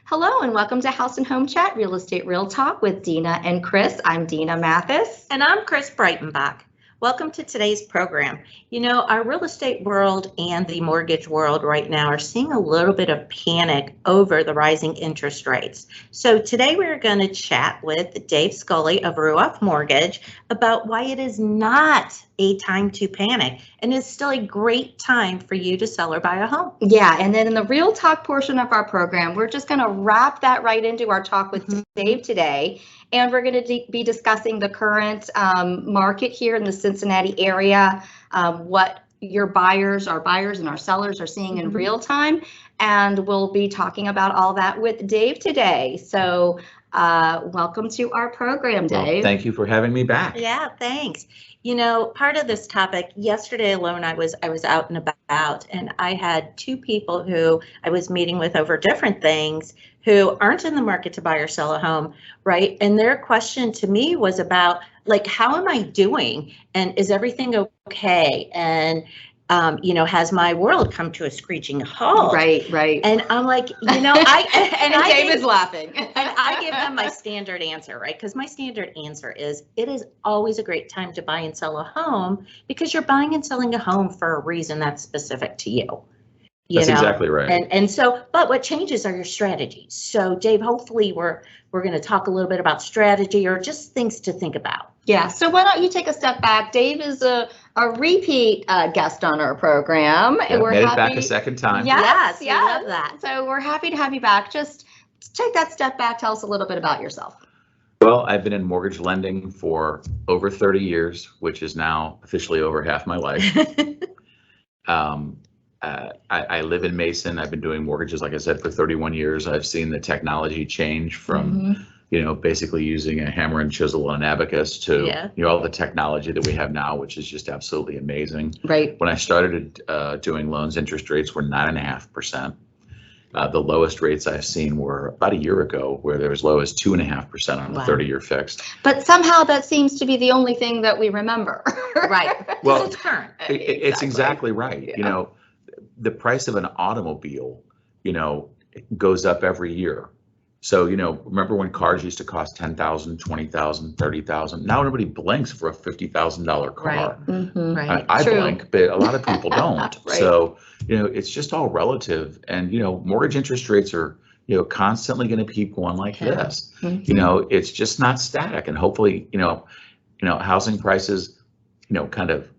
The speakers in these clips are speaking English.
Hello and welcome to House and Home Chat, Real Estate Real Talk with Dena and Chris. I'm Dena Mathis. And I'm Chris Breitenbach. Welcome to today's program. You know, our real estate world and the mortgage world right now are seeing a little bit of panic over the rising interest rates. So today we're going to chat with Dave Scully of Ruoff Mortgage about why it is not a time to panic and is still a great time for you to sell or buy a home. Yeah, and then in the real talk portion of our program, we're just going to wrap that right into our talk with Dave today. And we're going to be discussing the current market here in the Cincinnati area, what our buyers and our sellers are seeing in real time. And we'll be talking about all that with Dave today. So welcome to our program, Dave. Well, thank you for having me back. Yeah, thanks. You know, part of this topic, yesterday alone, I was out and about, and I had two people who I was meeting with over different things who aren't in the market to buy or sell a home, right? And their question to me was about, like, how am I doing? And is everything okay? And you know, has my world come to a screeching halt? Right. And I'm like, you know, Dave is laughing. And I give them my standard answer, right? Because my standard answer is, it is always a great time to buy and sell a home because you're buying and selling a home for a reason that's specific to you. That's exactly right. And so, but what changes are your strategies. So Dave, hopefully we're going to talk a little bit about strategy or just things to think about. Yeah, so why don't you take a step back? Dave is a repeat guest on our program. Yeah, we're made happy. it back a second time. Yes, we love that. So we're happy to have you back. Just take that step back. Tell us a little bit about yourself. Well, I've been in mortgage lending for over 30 years, which is now officially over half my life. I live in Mason. I've been doing mortgages, like I said, for 31 years. I've seen the technology change from, you know, basically using a hammer and chisel and an abacus to, you know, all the technology that we have now, which is just absolutely amazing. Right. When I started doing loans, interest rates were 9.5%. The lowest rates I've seen were about a year ago, where they're as low as 2.5% on a 30-year fixed. But somehow that seems to be the only thing that we remember. Right. Well, it's current. It's exactly right. Yeah. You know, the price of an automobile, you know, goes up every year. So, you know, remember when cars used to cost $10,000, $20,000, $30,000? Now everybody blinks for a $50,000 car. Right. I blink, but a lot of people don't. Right. So, you know, it's just all relative. And, you know, mortgage interest rates are, you know, constantly going to keep going like this. You know, it's just not static. And hopefully, you know, housing prices, you know, kind of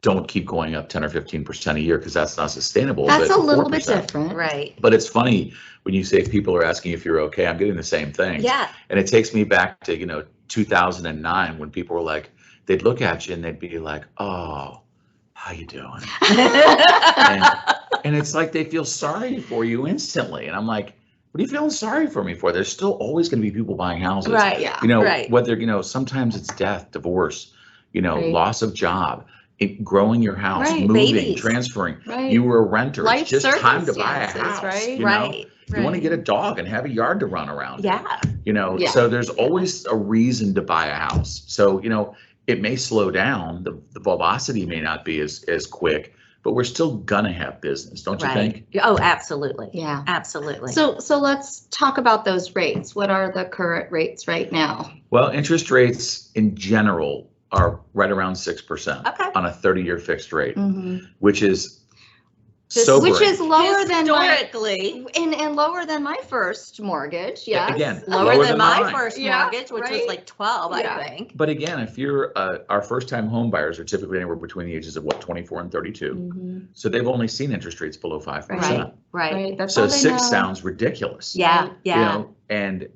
don't keep going up 10 or 15% a year, because that's not sustainable. That's but a little 4%. bit different. Right. But it's funny when you say people are asking if you're okay. I'm getting the same thing. Yeah. And it takes me back to, you know, 2009, when people were like, they'd look at you and they'd be like, oh, how you doing? and it's like they feel sorry for you instantly. And I'm like, what are you feeling sorry for me for? There's still always going to be people buying houses. Right. Yeah. You know, Right. whether, you know, sometimes it's death, divorce, you know, loss of job, growing your house, moving, babies. transferring. Right. You were a renter. Life It's just time to buy a circumstances, house. right? You Right. know? You want to get a dog and have a yard to run around. Yeah. You know, Yeah. so there's always a reason to buy a house. So, you know, it may slow down. The velocity may not be as quick, but we're still gonna have business, don't you think? Oh, absolutely. Yeah. Absolutely. So let's talk about those rates. What are the current rates right now? Well, interest rates in general are right around 6% on a 30-year fixed rate, which is sobering. Which is lower than historically, and lower than my first mortgage. Yes. Again, lower than my mine. first mortgage, which was like 12, I think. But again, if you're our first-time home buyers are typically anywhere between the ages of 24 and 32, so they've only seen interest rates below 5%. Right. That's So all they 6 know. sounds ridiculous. Yeah. You know, and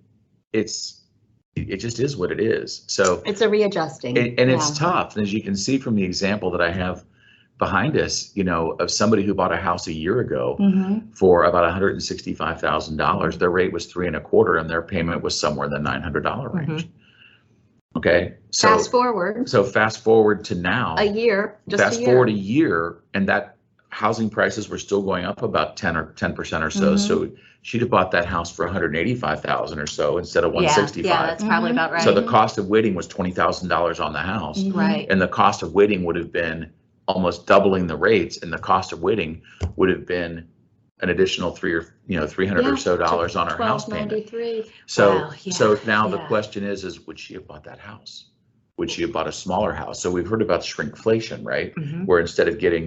it just is what it is. So it's a readjusting. And it's tough. And as you can see from the example that I have behind us, you know, of somebody who bought a house a year ago for about $165,000, their rate was 3.25%, and their payment was somewhere in the $900 range. Okay. So fast forward to now. A year. Fast forward a year, and that housing prices were still going up about 10% or so. So she'd have bought that house for $185,000 or so instead of $165,000. Yeah, that's probably about right. So the cost of waiting was $20,000 on the house. Right. And the cost of waiting would have been almost doubling the rates, and the cost of waiting would have been an additional $300 or so dollars on her house payment. $1,293. So, Wow, yeah, so now the yeah. question is would she have bought that house? Would she have bought a smaller house? So we've heard about shrinkflation, right? Mhm. Where instead of getting,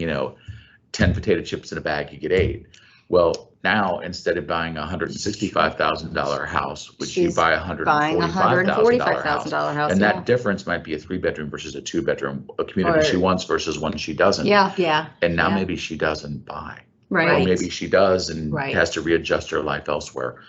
10 potato chips in a bag, you get 8. Well, now instead of buying a $165,000 house, would you She's buy a Buying a $145,000 house? $145,000 house. And yeah. that difference might be a 3-bedroom versus a 2-bedroom, a community Or- she wants versus one she doesn't. Yeah, Yeah. And now yeah. maybe she doesn't buy, or right. Right. maybe she does and Right. has to readjust her life elsewhere.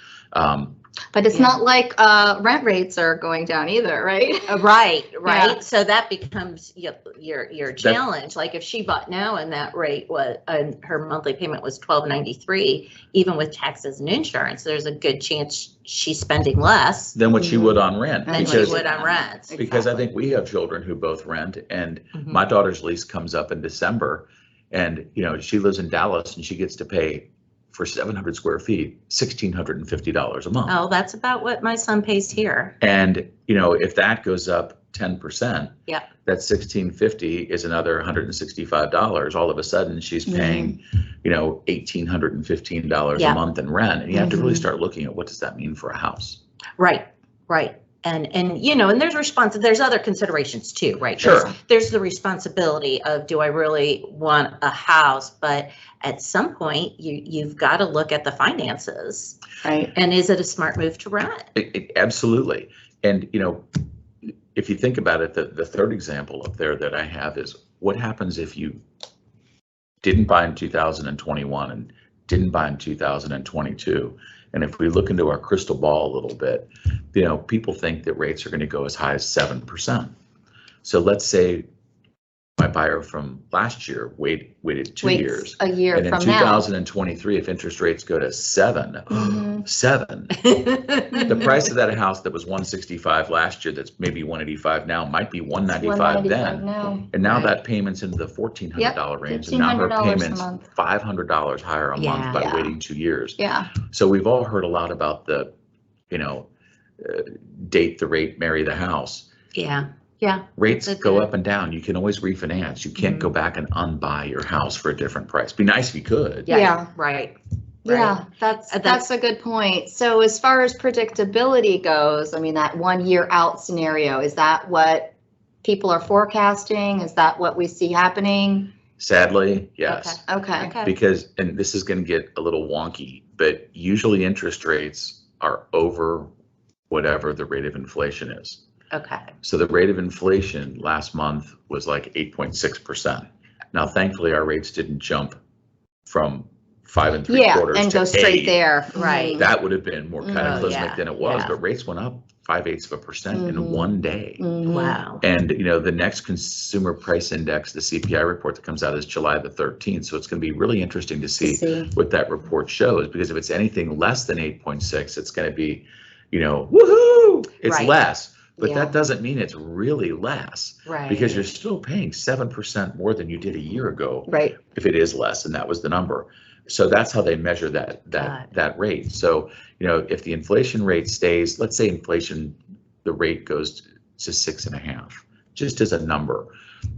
But it's Yeah. not like rent rates are going down either, right? Right. Yeah. So that becomes your challenge. Like if she bought now and that rate was, her monthly payment was $1,293, even with taxes and insurance, there's a good chance she's spending less Than what she would on rent. than she Because would on rent. Because I think we have children who both rent, and Mhm. my daughter's lease comes up in December, and she lives in Dallas and she gets to pay for 700 square feet, $1,650 a month. Oh, that's about what my son pays here. And if that goes up 10%, Yep. that $1,650 is another $165. All of a sudden, she's paying, $1,815 Yeah. a month in rent, and you have to really Mhm. start looking at what does that mean for a house. Right. And there's other considerations too, right? Sure. There's the responsibility of, do I really want a house? But at some point, you've got to look at the finances. Right. And is it a smart move to rent? Absolutely. And, if you think about it, the third example up there that I have is what happens if you didn't buy in 2021 and didn't buy in 2022? And if we look into our crystal ball a little bit, people think that rates are going to go as high as 7%. So let's say my buyer from last year waited 2 Waits years. a year And in from now. 2023, if interest rates go to 7, Mhm. 7, the price of that house that was 165 last year, that's maybe 185 now, might be 195 then. now. And now Right. that payment's into the $1,400 range, and now her $1,500 a payment's month. $500 higher a Yeah. month by Yeah. waiting 2 years. Yeah. So we've all heard a lot about the, date the rate, marry the house. Yeah. Rates That's go good. up and down. You can always refinance. You can't go back and unbuy your house for a different price. Be nice if you could. Yeah. Right. Yeah, that's a good point. So as far as predictability goes, I mean, that 1 year out scenario, is that what people are forecasting? Is that what we see happening? Sadly, yes. Okay. Because, and this is going to get a little wonky, but usually interest rates are over whatever the rate of inflation is. Okay. So the rate of inflation last month was like 8.6%. Now, thankfully, our rates didn't jump from 5 3/4 Yeah, and to go straight 8. there. Right. Mhm. That would have been more cataclysmic yeah, than it was, yeah. but rates went up 0.5% in Mhm. 1 day. Mhm. Wow. And the next consumer price index, the CPI report that comes out is July the 13th. So it's going to be really interesting to see what that report shows, because if it's anything less than 8.6, it's going to be, woohoo, it's Right. less. But Yeah. that doesn't mean it's really less, Right. because you're still paying 7% more than you did a year ago, Right. if it is less, and that was the number. So that's how they measure Got that rate. So, if the inflation rate stays, let's say inflation, the rate goes to 6.5, just as a number,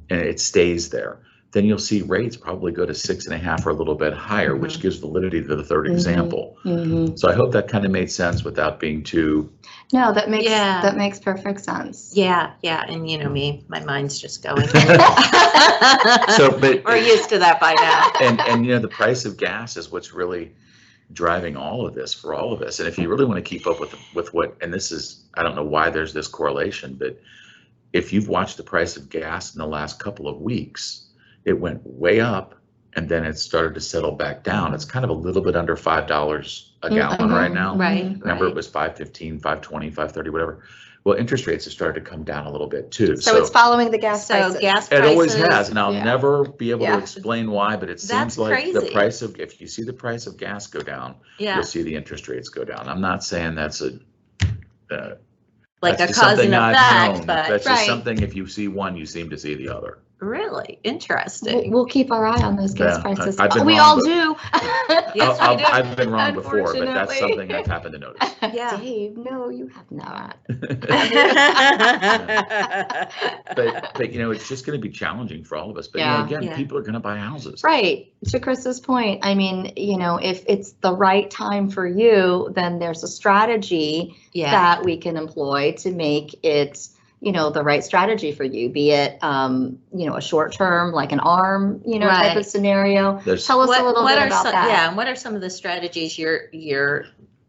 and it stays there, then you'll see rates probably go to 6.5 or a little bit higher, which gives validity to the third example. Mhm. So I hope that kind of made sense without being too. No, that Yeah. makes perfect sense. Yeah. And me, my mind's just going. So, but We're used to that by now. and the price of gas is what's really driving all of this for all of us. And if you really want to keep up with what, and this is, I don't know why there's this correlation, but if you've watched the price of gas in the last couple of weeks, it went way up and then it started to settle back down. It's kind of a little bit under $5 a gallon right now. Right. Remember, it was 5.15, 5.20, 5.30, whatever. Well, interest rates have started to come down a little bit too. So it's following the gas prices. gas It prices. always has, and I'll Yeah. never be able to Yeah. explain why, but it That's seems like the crazy. price of, if you see the price of gas go down, Yeah. you'll see the interest rates go down. I'm not saying that's a Like that's a just cause something and I've effect, known. but That's Right. just something, if you see one, you seem to see the other. Really interesting. We'll keep our eye on those gas Yeah, prices. I've been We wrong, all but- do. Yes, we do. I've been wrong before, but that's Unfortunately. something I've happened to notice. Yeah. Dave, no, you have not. But it's just going to be challenging for all of us. But Yeah. again, Yeah. people are going to buy houses. Right. To Chris's point, I mean, if it's the right time for you, then there's a strategy Yeah. that we can employ to make it, the right strategy for you, be it, a short term, like an ARM, type Right. of scenario. There's- Tell us a little bit about that. Yeah, and what are some of the strategies you're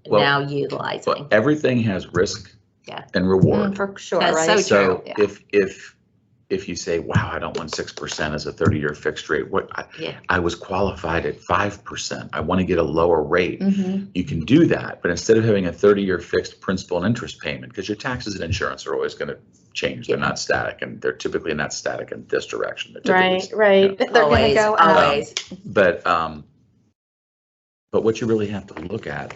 Well, now utilizing? Well, everything has risk Yeah. and reward. For sure, That's right? so true. So if you say, wow, I don't want 6% as a 30-year fixed rate, Yeah. I was qualified at 5%. I want to get a lower rate. Mhm. You can do that, but instead of having a 30-year fixed principal and interest payment, because your taxes and insurance are always going to change. They're not static, and they're typically not static in this direction. They're typically, Right. They're going to Always, go always. But what you really have to look at,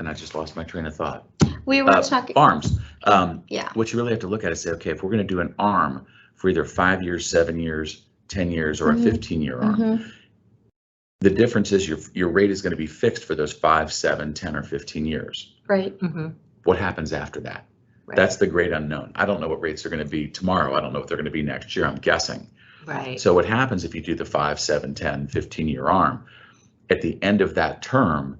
and I just lost my train of thought. We were talking. ARMs. Yeah. What you really have to look at is say, okay, if we're going to do an ARM for either 5 years, 7 years, 10 years, or Mhm. a 15-year ARM, Mhm. the difference is your rate is going to be fixed for those 5, 7, 10, or 15 years. Right. Mhm. What happens after that? Right. That's the great unknown. I don't know what rates are going to be tomorrow. I don't know what they're going to be next year. I'm guessing. Right. So what happens if you do the 5, 7, 10, 15-year ARM? At the end of that term,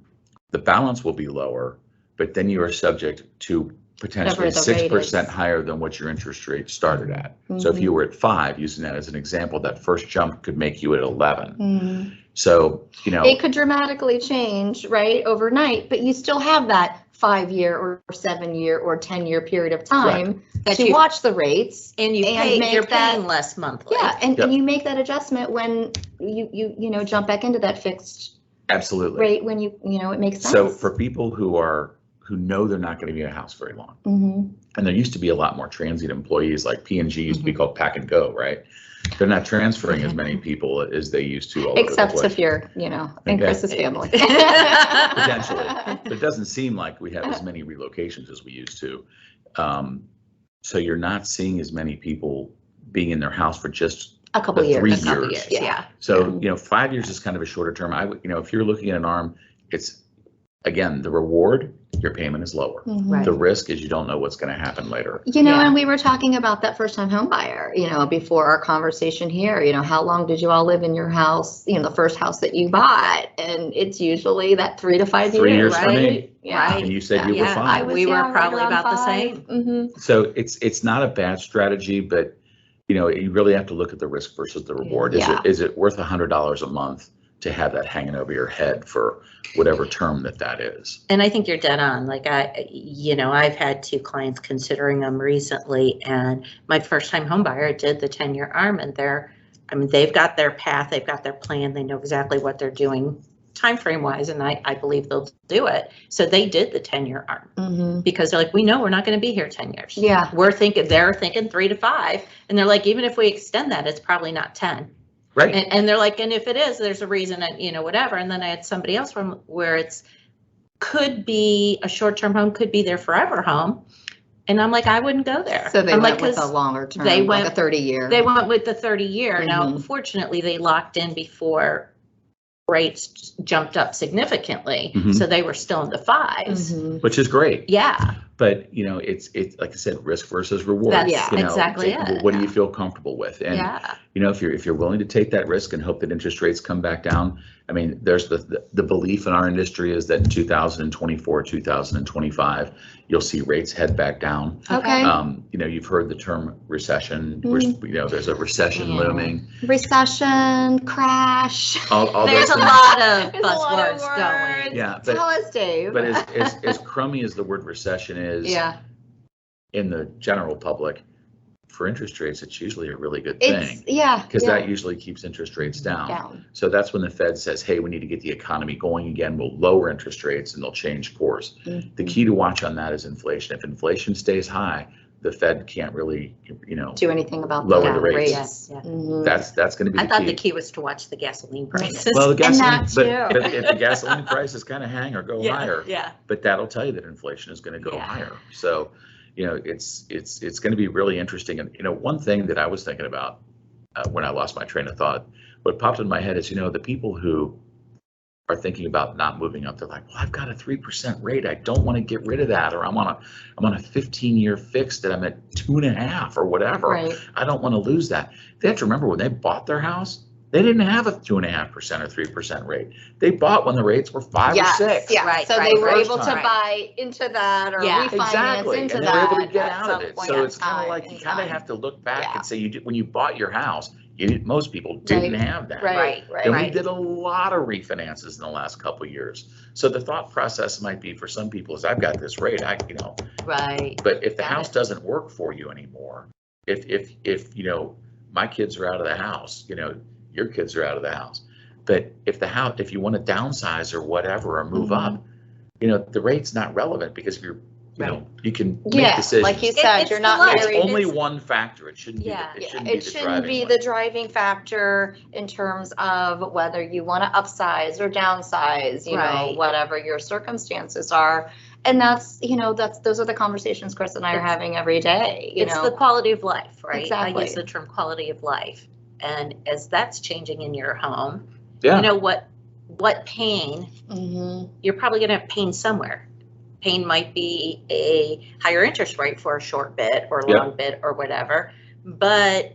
the balance will be lower, but then you are subject to potentially Whatever the rate 6% is. higher than what your interest rate started at. So if you were at 5, using that as an example, that first jump could make you at 11. Mhm. So, It could dramatically change, right, overnight, but you still have that 5-year or 7-year or 10-year period of time That to you- watch the rates. And and make you're that- paying less monthly. Yeah, and Yep. you make that adjustment when you jump back into that fixed absolutely. rate when it makes sense. So for people who know they're not going to be in a house very long, Mhm. and there used to be a lot more transient employees, like P&G used to be called pack and go, right? They're not transferring as many people as they used to. all over the Except place. if you're, in Okay. Chris's family. Potentially, but it doesn't seem like we have as many relocations as we used to. So you're not seeing as many people being in their house for just A couple the years. 3 A couple years. years, yeah. So 5 years is kind of a shorter term. I would, if you're looking at an ARM, it's again the reward. Your payment is lower. Mhm. Right. The risk is you don't know what's going to happen later. Yeah. And we were talking about that first-time home buyer, before our conversation here. How long did you all live in your house? The first house that you bought, and it's usually that 3 to 5 years. 3 years for right? me. Yeah. Right. And you said you were Yeah, fine. we were right probably around about the 5. same. Mhm. So it's not a bad strategy, but you really have to look at the risk versus the reward. Yeah. Is it worth $100 a month to have that hanging over your head for whatever term that is? And I think you're dead on. Like I've had 2 clients considering them recently, and my first time home buyer did the 10-year ARM, and they've got their path, they've got their plan, they know exactly what they're doing time frame wise, and I believe they'll do it. So they did the 10-year ARM Mhm. because they're like, we know we're not going to be here 10 years. Yeah. They're thinking 3 to 5, and they're like, even if we extend that, it's probably not 10. Right. And they're like, and if it is, there's a reason, whatever. And then I had somebody else from where could be a short-term home, could be their forever home. And I'm like, I wouldn't go there. So they I'm went like, with a 'cause longer term, they like went- a 30-year. they went with the 30-year. Now, Mhm. fortunately, they locked in before rates jumped up significantly. Mhm. So they were still in the 5s. Mhm. Which is great. Yeah. But it's like I said, risk versus reward. That's exactly it. What do you feel comfortable with? And Yeah. if you're willing to take that risk and hope that interest rates come back down, I mean, there's the belief in our industry is that in 2024, 2025, you'll see rates head back down. Okay. You've heard the term recession. There's a recession Yeah. looming. Recession, crash. All There's those a things. lot of There's a lot of buzzwords going. words. Yeah, Tell us, Dave. But as crummy as the word recession is, yeah, in the general public, for interest rates, it's usually a really good thing. Because that usually keeps interest rates down. So that's when the Fed says, hey, we need to get the economy going again. We'll lower interest rates and they'll change course. Mhm. The key to watch on that is inflation. If inflation stays high, the Fed can't really, do anything about Lower that. the rates. Yes, yeah. Mhm. that's going to be I the thought key. the key was to watch the gasoline prices. Well, the gasoline, that but too. if the gasoline prices kind of hang or go higher, Yeah. but that'll tell you that inflation is going to go Yeah. higher. So, it's going to be really interesting. And one thing that I was thinking about when I lost my train of thought. What popped in my head is, the people who are thinking about not moving up, they're like, well, I've got a 3% rate. I don't want to get rid of that. Or I'm on a 15-year fix that I'm at 2.5 or whatever. Right. I don't want to lose that. They have to remember when they bought their house, they didn't have a 2.5% or 3% rate. They bought when the rates were 5 or 6. Yeah. Right, so right, they were right. able to buy into that or Yeah. refinance Exactly. into And that. they were able to get at out some of it. point So in it's kind of like time you in kind of time. have to look back Yeah. and say, when you bought your house, most people didn't have that. Right. And we Right. did a lot of refinances in the last couple of years. So the thought process might be for some people is I've got this rate, Right. but if the Got house it. doesn't work for you anymore, if my kids are out of the house, your kids are out of the house. But if you want to downsize or whatever or move up, the rate's not relevant because if you're you can make decisions. Like you said, It's you're the not life. It's married. only one factor. It shouldn't be. Yeah. It shouldn't It be the shouldn't driving be one. the driving factor in terms of whether you want to upsize or downsize, Right. whatever your circumstances are. And those are the conversations Chris and I are having every day. It's the quality of life, right? Exactly. I use the term quality of life. And as that's changing in your home, Yeah. what pain, you're probably going to have pain somewhere. Pain might be a higher interest rate for a short bit or a long bit or whatever. But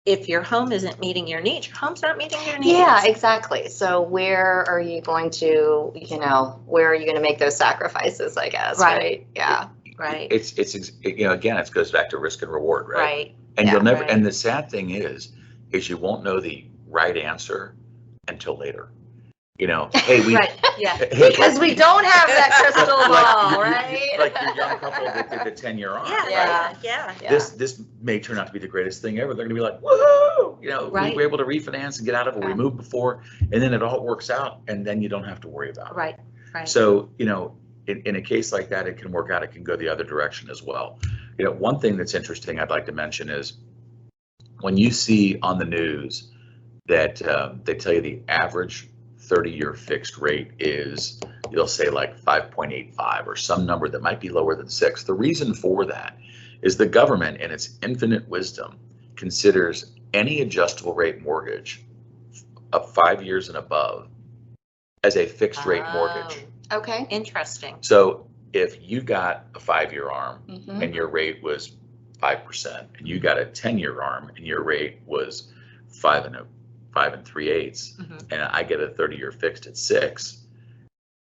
if your home isn't meeting your needs, your home's not meeting your needs. Yeah, exactly. So where are you going to, where are you going to make those sacrifices, I guess, right? Yeah. Right. It's again, it goes back to risk and reward, right? Right. And you'll never. right. And the sad thing is you won't know the right answer until later. Hey, we. Right. Yeah. Hey, Because we don't have that crystal ball, right? Like your young couple that did the 10-year arm. Yeah. Right? Yeah. This may turn out to be the greatest thing ever. They're going to be like, woohoo! Right. We were able to refinance and get out of it. We moved before, and then it all works out, and then you don't have to worry about it. Right. Right. So, in a case like that, it can work out. It can go the other direction as well. One thing that's interesting I'd like to mention is when you see on the news that they tell you the average 30-year fixed rate is, you'll say like 5.85 or some number that might be lower than 6. The reason for that is the government, in its infinite wisdom, considers any adjustable rate mortgage of 5 years and above as a fixed rate mortgage. Okay. Interesting. So if you got a 5-year arm Mhm. and your rate was 5%, and you got a 10-year arm and your rate was 5 3/8, and I get a 30-year fixed at 6,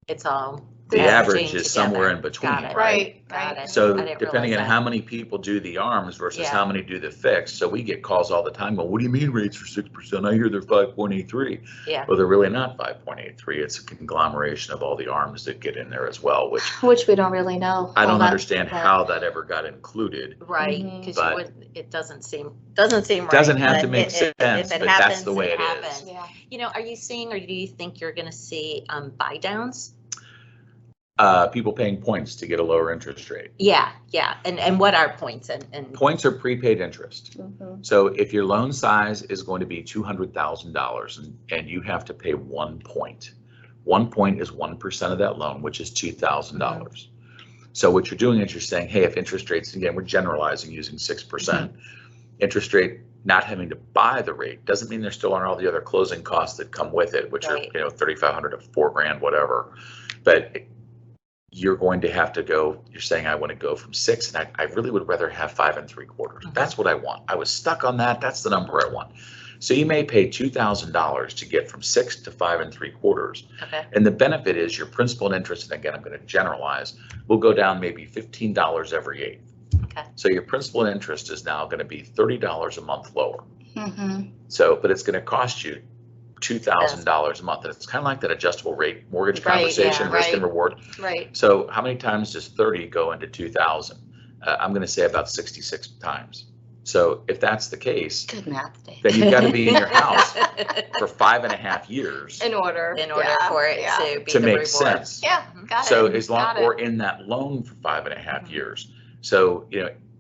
It's all the averaging average is together. somewhere in between, Got it. Right. Got it. So I didn't depending on realize how that. many people do the arms versus Yeah. how many do the fixed, so we get calls all the time going, what do you mean rates are 6%? I hear they're 5.83. Yeah. Well, they're really not 5.83. It's a conglomeration of all the arms that get in there as well, Which we don't really know. I don't all that- understand how that ever got included. Right, Mhm. because But- it doesn't seem right. Doesn't have to but make if sense, it but happens, that's the way it is. happens. Yeah. Are you seeing, or do you think you're going to see buy downs? People paying points to get a lower interest rate. Yeah, yeah. And what are points and Points are prepaid interest. Mhm. So if your loan size is going to be $200,000 and you have to pay 1 point, 1 point is 1% of that loan, which is $2,000. So what you're doing is you're saying, hey, if interest rates, again, we're generalizing using 6%, interest rate not having to buy the rate doesn't mean there still aren't all the other closing costs that come with it, which Right. are $3,500 to $4,000, whatever. But you're going to have to go, you're saying I want to go from 6, and I really would rather have 5 3/4. That's what I want. I was stuck on that. That's the number I want. So you may pay $2,000 to get from 6 to 5 3/4. okay. And the benefit is your principal and interest, and again, I'm going to generalize, will go down maybe $15 every 8th. Okay. So your principal and interest is now going to be $30 a month lower. Mhm. So, but it's going to cost you $2,000 a month. And it's kind of like that adjustable rate mortgage Right, conversation, yeah, risk right. and reward. Right. So how many times does 30 go into 2,000? I'm going to say about 66 times. So if that's the case, Good math, Dave. then you've got to be in your house for 5.5 years In order. In order Yeah, for it yeah. to be to the make reward. sense. Yeah, got it. So as long, Got it. or in that loan for 5.5 years. So,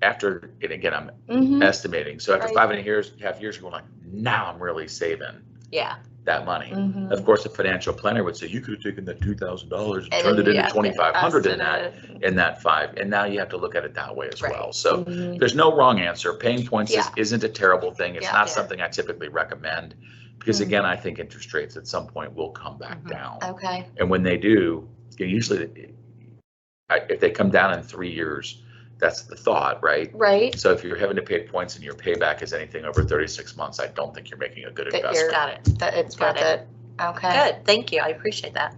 after, and again, I'm Mhm. estimating. So after Right. 5.5 years, you're going like, now I'm really saving. Yeah. that money. Mhm. Of course, a financial planner would say, you could have taken that $2,000 and turned it into $2,500 in that 5. And now you have to look at it that way as well. So Mhm. there's no wrong answer. Paying points Yeah. isn't a terrible thing. It's Yeah. not Yeah. something I typically recommend because Mhm. again, I think interest rates at some point will come back down. Okay. And when they do, usually if they come down in 3 years, that's the thought, right? Right. So if you're having to pay points and your payback is anything over 36 months, I don't think you're making a good That investment. Got it. That it's Got worth it. Okay. Good. Thank you. I appreciate that.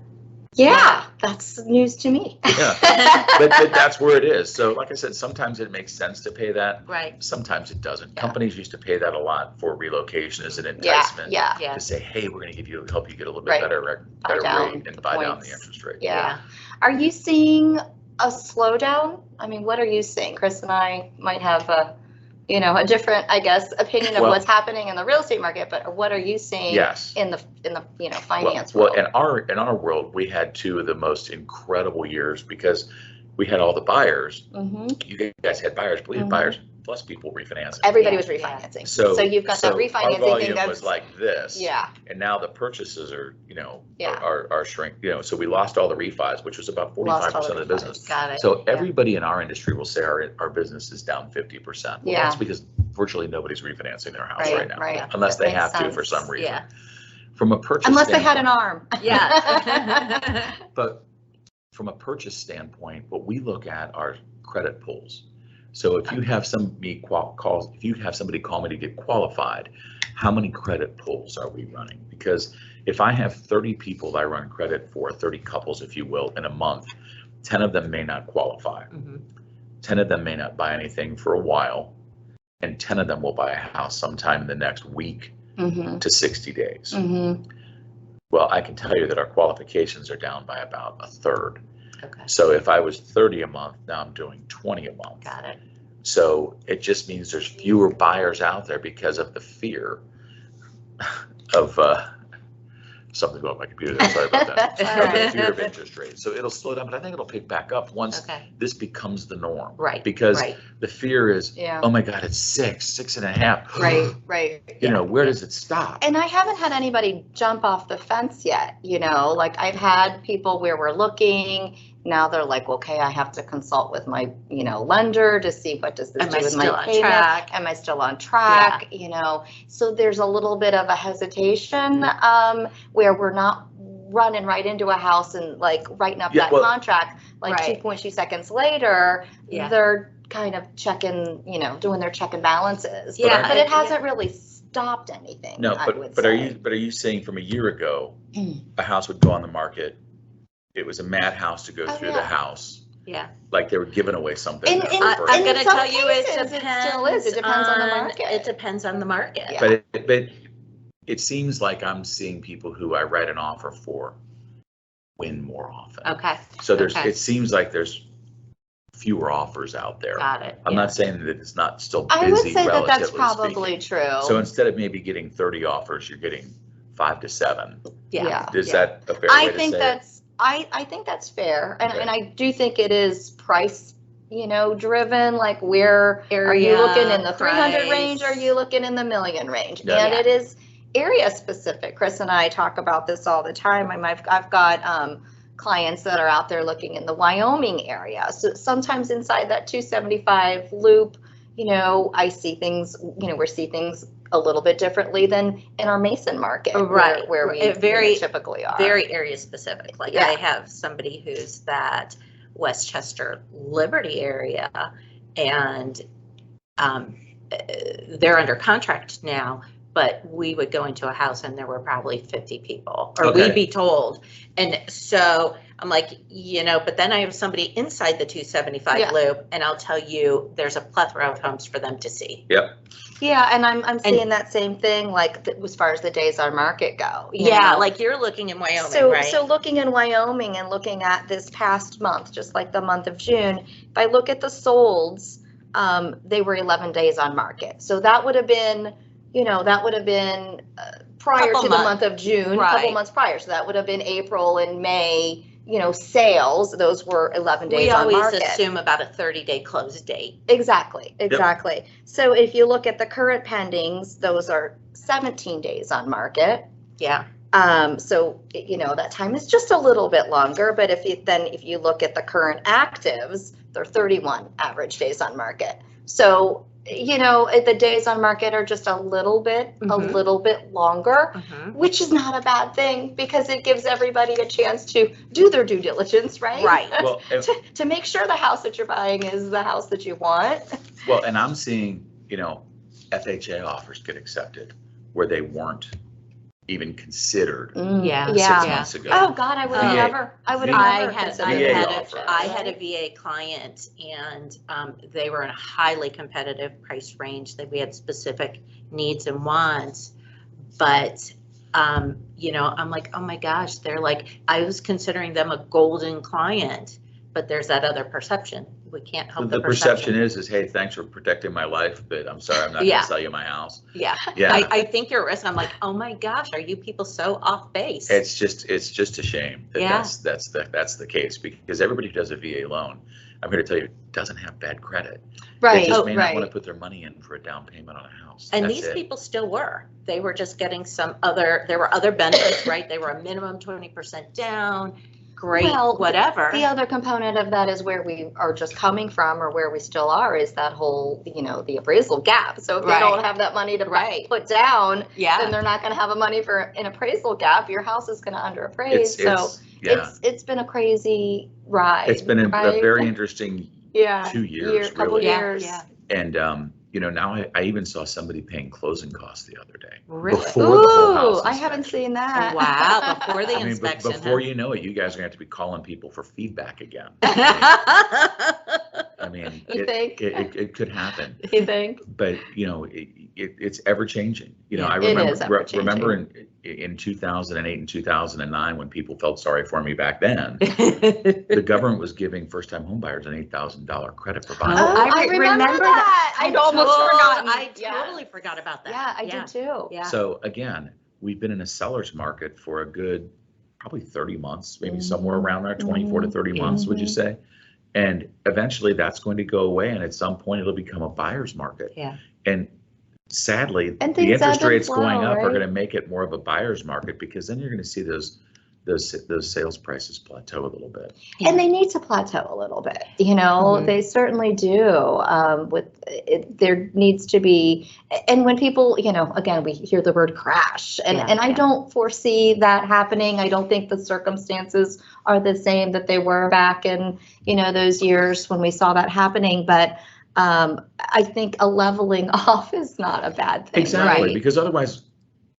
Yeah, that's news to me. Yeah. But that's where it is. So like I said, sometimes it makes sense to pay that. Right. Sometimes it doesn't. Yeah. Companies used to pay that a lot for relocation as an Yeah, enticement. yeah. Yeah. To say, hey, we're going to help you get a little bit Right. better Buy down rate and the buy down points. the interest rate. Yeah. Are you seeing a slowdown? I mean, what are you seeing? Chris and I might have a different, I guess, opinion of Well- what's happening in the real estate market, but what are you seeing Yes. in the finance Well, world? in our world, we had 2 of the most incredible years because we had all the buyers. Mm-hmm. You guys had buyers, but we had Mhm. buyers plus people refinancing. Everybody Yeah, was yeah. refinancing. So you've got that our refinancing volume thing that's was like this. yeah. And now the purchases are, Yeah. are shrink, so we lost all the refis, which was about 45% of the business. Got it. So everybody in our industry will say our business is down 50%. Well, Yeah. that's because virtually nobody's refinancing their house Right, right now. right. Unless That they makes have to for sense. some reason. Yeah. From a purchase Unless they had an standpoint- arm. Yeah. But from a purchase standpoint, what we look at are credit pulls. So if you have somebody call me to get qualified, how many credit pulls are we running? Because if I have 30 people that I run credit for, 30 couples, if you will, in a month, 10 of them may not qualify. Mhm. 10 of them may not buy anything for a while, and 10 of them will buy a house sometime in the next week Mm-hmm. to 60 days. Mm-hmm. Well, I can tell you that our qualifications are down by about a third. Okay. So if I was 30 a month, now I'm doing 20 a month. Got it. So it just means there's fewer buyers out there because of the fear of something going on my computer there, sorry about that. That's Of the right. fear of interest rates. So it'll slow down, but I think it'll pick back up once Okay. this becomes the norm. Right. Because Right. the fear is, Yeah. oh my God, it's 6.5. Right. Where does it stop? And I haven't had anybody jump off the fence yet, like I've had people where we're looking, now they're like, okay, I have to consult with my, lender to see what does this Am do I with still my on payment? track? Am I still on track? So there's a little bit of a hesitation where we're not running right into a house and like writing up that contract, like Right. 2.2 seconds later, Yeah. they're kind of checking, doing their check and balances. Yeah, But it yeah. hasn't really stopped anything. No, I would but say. are you saying from a year ago, a house would go on the market, it was a mad house to go through the house, Yeah. like they were giving away something. In- that in- was I'm in going to some tell you it cases, it depends. still is. It depends on the market. It depends on the market. Yeah. But it seems like I'm seeing people who I write an offer for win more often. Okay. So okay. it seems like there's fewer offers out there. Got it. I'm yeah. not saying that it's not still busy, I would say that relatively that's probably speaking. true. So instead of maybe getting 30 offers, you're getting 5 to 7. Yeah. Is Yeah. that a fair I way to think say that's I think that's fair, and Okay. and I do think it is price, driven. Like, where are you Area, looking in the 300 price. range? Or are you looking in the million range? Yeah. And Yeah. it is area specific. Chris and I talk about this all the time. I've got clients that are out there looking in the Wyoming area. So sometimes inside that 275 loop, I see things. We see things a little bit differently than in our Mason market, Right. where we Very- typically are. Very area specific. Like Yeah. I have somebody who's that Westchester Liberty area, and they're under contract now, but we would go into a house and there were probably 50 people, or Okay. we'd be told. And so I'm like, but then I have somebody inside the 275 Yeah. loop, and I'll tell you, there's a plethora of homes for them to see. Yep. Yeah, and I'm seeing that same thing, like as far as the days on market go. you Yeah, know? like you're looking in Wyoming, so right? so looking in Wyoming and looking at this past month, just like the month of June, if I look at the solds, they were 11 days on market. So that would have been, prior Couple to the months. month of June, a Right. couple months prior. So that would have been April and May, sales. Those were 11 days We on always market. assume about a 30-day close date. Exactly. So if you look at the current pendings, those are 17 days on market. Yeah. So, that time is just a little bit longer, but if you look at the current actives, they're 31 average days on market. So, the days on market are just a little bit longer, which is not a bad thing because it gives everybody a chance to do their due diligence, right? Right. Well, to make sure the house that you're buying is the house that you want. Well, and I'm seeing, FHA offers get accepted where they weren't even considered 6 months ago. Oh God, I would have never. I had a VA client, and they were in a highly competitive price range. That we had specific needs and wants, but I'm like, oh my gosh, they're like, I was considering them a golden client, but there's that other perception. We can't help the perception is, hey, thanks for protecting my life, but I'm sorry, I'm not going to sell you my house. Yeah. I think you're at risk. I'm like, oh my gosh, are you people so off base? It's just a shame that that's the case, because everybody who does a VA loan, I'm going to tell you, doesn't have bad credit. Right. They just may not want to put their money in for a down payment on a house. And these people still were. They were just getting there were other benefits, right? They were a minimum 20% down. Great, whatever. The other component of that is where we are just coming from, or where we still are, is that whole, the appraisal gap. So if they don't have that money to put down, then they're not going to have a money for an appraisal gap. Your house is going to underappraise. It's been a crazy ride. It's been a very interesting 2 years, couple years. Yeah. And now I even saw somebody paying closing costs the other day. Really? Before the whole house I haven't seen that. Wow, before the inspection. Before you know it, you guys are going to have to be calling people for feedback again. You think? It could happen. You think? But, it's ever changing. I remember in 2008 and 2009, when people felt sorry for me back then, the government was giving first-time homebuyers an $8,000 credit for buying. I remember that. I'd almost forgotten. I totally forgot about that. Yeah, I did too. Yeah. So again, we've been in a seller's market for a good probably 30 months, maybe somewhere around there, 24 to 30 months, would you say? And eventually that's going to go away, and at some point it'll become a buyer's market. Yeah. And sadly, the interest rates going up are going to make it more of a buyer's market, because then you're going to see those sales prices plateau a little bit. And they need to plateau a little bit, they certainly do. There needs to be, and when people, again, we hear the word crash, and I don't foresee that happening. I don't think the circumstances are the same that they were back in, those years when we saw that happening. But I think a leveling off is not a bad thing. Exactly, right? because otherwise,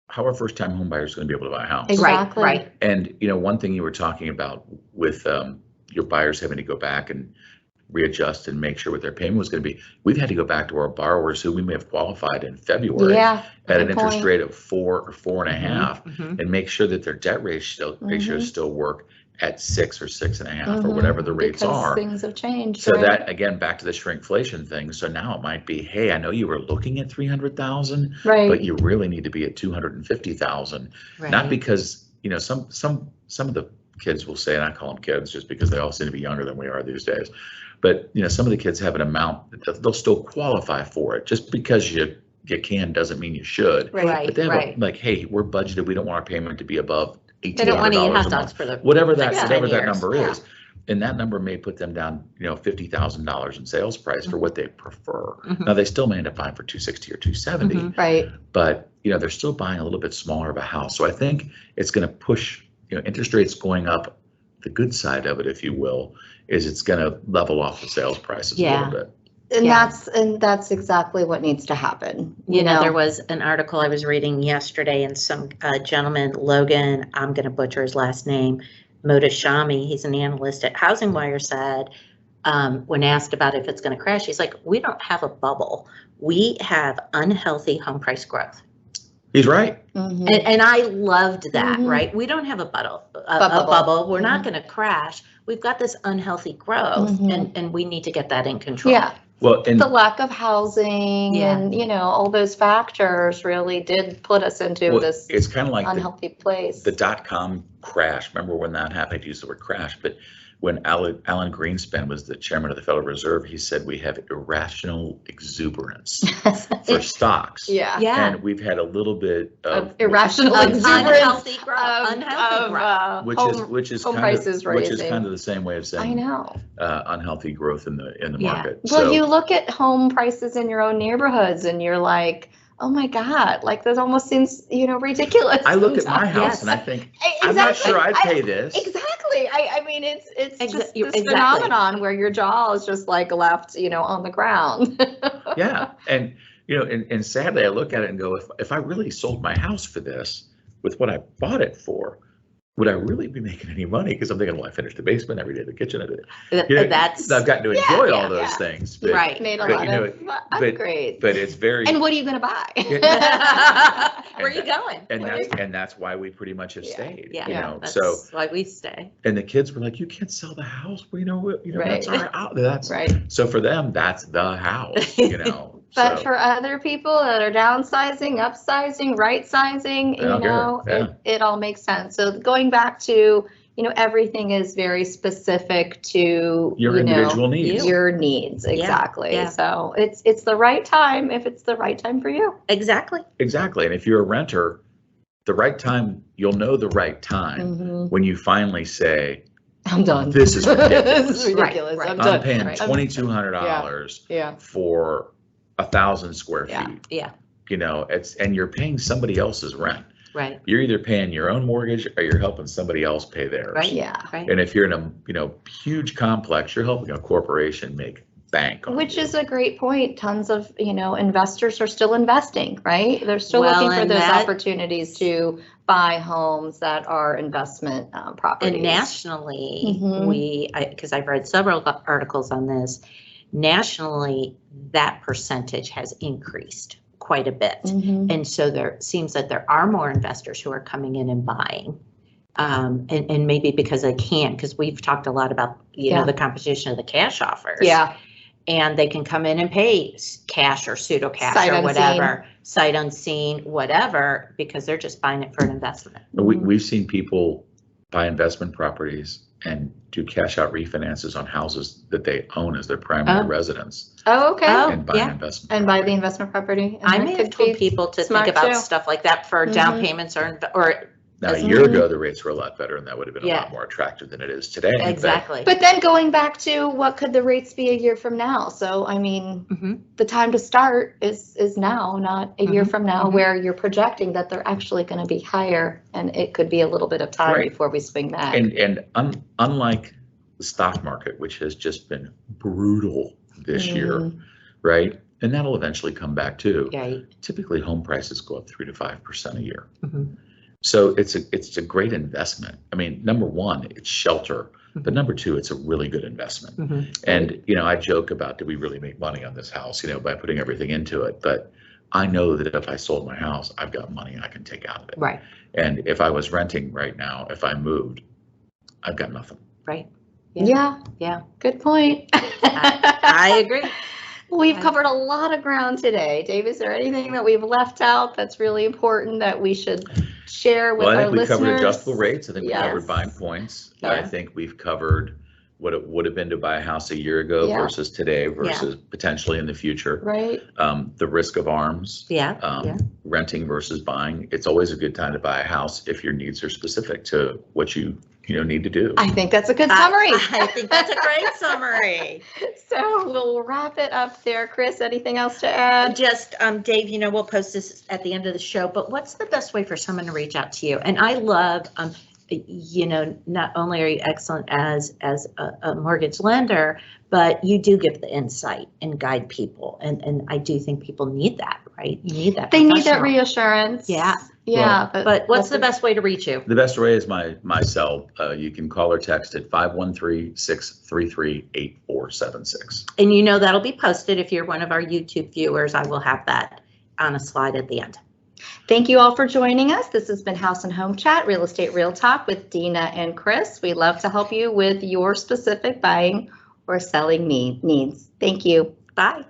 how are first-time home buyers going to be able to buy a house? Exactly. Right. And one thing you were talking about with your buyers having to go back and readjust and make sure what their payment was going to be, we've had to go back to our borrowers who we may have qualified in February at an interest rate of 4 or 4.5, and make sure that their debt ratios still work at 6 or 6.5 or whatever the rates are. Things have changed. So that, again, back to the shrinkflation thing. So now it might be, hey, I know you were looking at 300,000, but you really need to be at 250,000. Not because, some of the kids will say, and I call them kids just because they all seem to be younger than we are these days. But, some of the kids have an amount that they'll still qualify for it. Just because you can doesn't mean you should. Right. But they have like, hey, we're budgeted. We don't want our payment to be above $1,800 they don't want to eat hot a dogs month. for the Whatever that years. number is. And that number may put them down, $50,000 in sales price for what they prefer. Now they still may end up buying for $260,000 or $270,000, right? But they're still buying a little bit smaller of a house. So I think it's going to push, interest rates going up. The good side of it, if you will, is it's going to level off the sales prices a little bit. And that's exactly what needs to happen. There was an article I was reading yesterday, and some gentleman, Logan, I'm going to butcher his last name, Motashami, he's an analyst at Housing Wire, said, when asked about if it's going to crash, he's like, we don't have a bubble. We have unhealthy home price growth. He's right. And I loved that, right? We don't have a bubble. We're not going to crash. We've got this unhealthy growth, and we need to get that in control. Yeah. Well, and the lack of housing and, all those factors really did put us into this it's kind of like unhealthy place. The .com crash. Remember when that happened? I used the word crash, but when Alan Greenspan was the chairman of the Federal Reserve, he said we have irrational exuberance for stocks. Yeah. And we've had a little bit of irrational exuberance, unhealthy growth, which is home kind prices of which is rising. kind of the same way of saying I know. Unhealthy growth in the market. Well, So, you look at home prices in your own neighborhoods, and you're like, oh my God, like that almost seems, ridiculous. I look at my sometimes. house Yes. and I think, Exactly. I'm not sure I'd pay this. Exactly. I mean, it's just this Exactly. phenomenon where your jaw is just like left, on the ground. Yeah. And, and sadly, I look at it and go, if I really sold my house for this with what I bought it for, would I really be making any money? Because I'm thinking, well, I finished the basement every day, the kitchen, That's I've gotten to enjoy all those yeah. things. But, right. Made a but, lot of upgrades. but it's very. And what are you going to buy? Where are you going? And that's why we pretty much have stayed. Yeah. That's So why we stay. and the kids were like, you can't sell the house. Well, Right. that's our out. That's Right. So for them, that's the house. But So, for other people that are downsizing, upsizing, right sizing, I don't care. Yeah. it all makes sense. So going back to, everything is very specific to your individual needs. your needs. Exactly. Yeah. So it's the right time if it's the right time for you. Exactly. Exactly. And if you're a renter, the right time, you'll know the right time when you finally say, I'm done. This is ridiculous. This is ridiculous. Right. I'm I'm done. paying Right. $2,200 Yeah. for 1,000 square Yeah. feet. Yeah. And you're paying somebody else's rent. Right. You're either paying your own mortgage or you're helping somebody else pay theirs. Right. Yeah. Right. And if you're in a huge complex, you're helping a corporation make bank on Which you. is a great point. Tons of, investors are still investing, right? They're still Well, looking for and those that- opportunities to buy homes that are investment properties. And nationally, Mhm. because I've read several articles on this, nationally, that percentage has increased quite a bit. Mhm. And so there seems that there are more investors who are coming in and buying. And maybe because they can, because we've talked a lot about, the competition of the cash offers. Yeah. And they can come in and pay cash or pseudo cash Sight or unseen. whatever, sight unseen, whatever, because they're just buying it for an investment. We've seen people buy investment properties and do cash out refinances on houses that they own as their primary residence Oh, okay. Oh, and buy yeah. an investment And buy property. the investment property. I And may that have could told be people to smart think about too. stuff like that for down Mhm. payments or Now, a as- year ago, the rates were a lot better and that would have been a Yeah. lot more attractive than it is today. but- exactly. But then going back to what could the rates be a year from now? So, I mean, Mhm. the time to start is now, not a year Mhm. from now, Mhm. where you're projecting that they're actually going to be higher, and it could be a little bit of time Right. before we swing back. And unlike the stock market, which has just been brutal this year, right? And that'll eventually come back too. Right. Typically, home prices go up 3 to 5% a year. Mhm. So it's a great investment. I mean, number one, it's shelter, but number two, it's a really good investment. Mhm. And I joke about, do we really make money on this house? By putting everything into it. But I know that if I sold my house, I've got money I can take out of it. Right. And if I was renting right now, if I moved, I've got nothing. Right. Yeah. Yeah. Good point. I agree. We've covered a lot of ground today. Dave, is there anything that we've left out that's really important that we should share with Well, I our think we listeners? covered adjustable rates. I think we Yes. covered buying points. Yeah. I think we've covered what it would have been to buy a house a year ago Yeah. versus today versus potentially in the future. Right. The risk of arms. Yeah. Renting versus buying. It's always a good time to buy a house if your needs are specific to what you need to do. I think that's a good summary. I think that's a great summary. So we'll wrap it up there. Chris, anything else to add? Just, Dave, we'll post this at the end of the show, but what's the best way for someone to reach out to you? And I love, not only are you excellent as a mortgage lender, but you do give the insight and guide people. And I do think people need that, right? You need that. They need that professional. reassurance. Yeah. Yeah. But what's the best way to reach you? The best way is my cell. You can call or text at 513-633-8476. And that'll be posted if you're one of our YouTube viewers. I will have that on a slide at the end. Thank you all for joining us. This has been House and Home Chat, Real Estate Real Talk with Dena and Chris. We love to help you with your specific buying or selling needs. Thank you. Bye.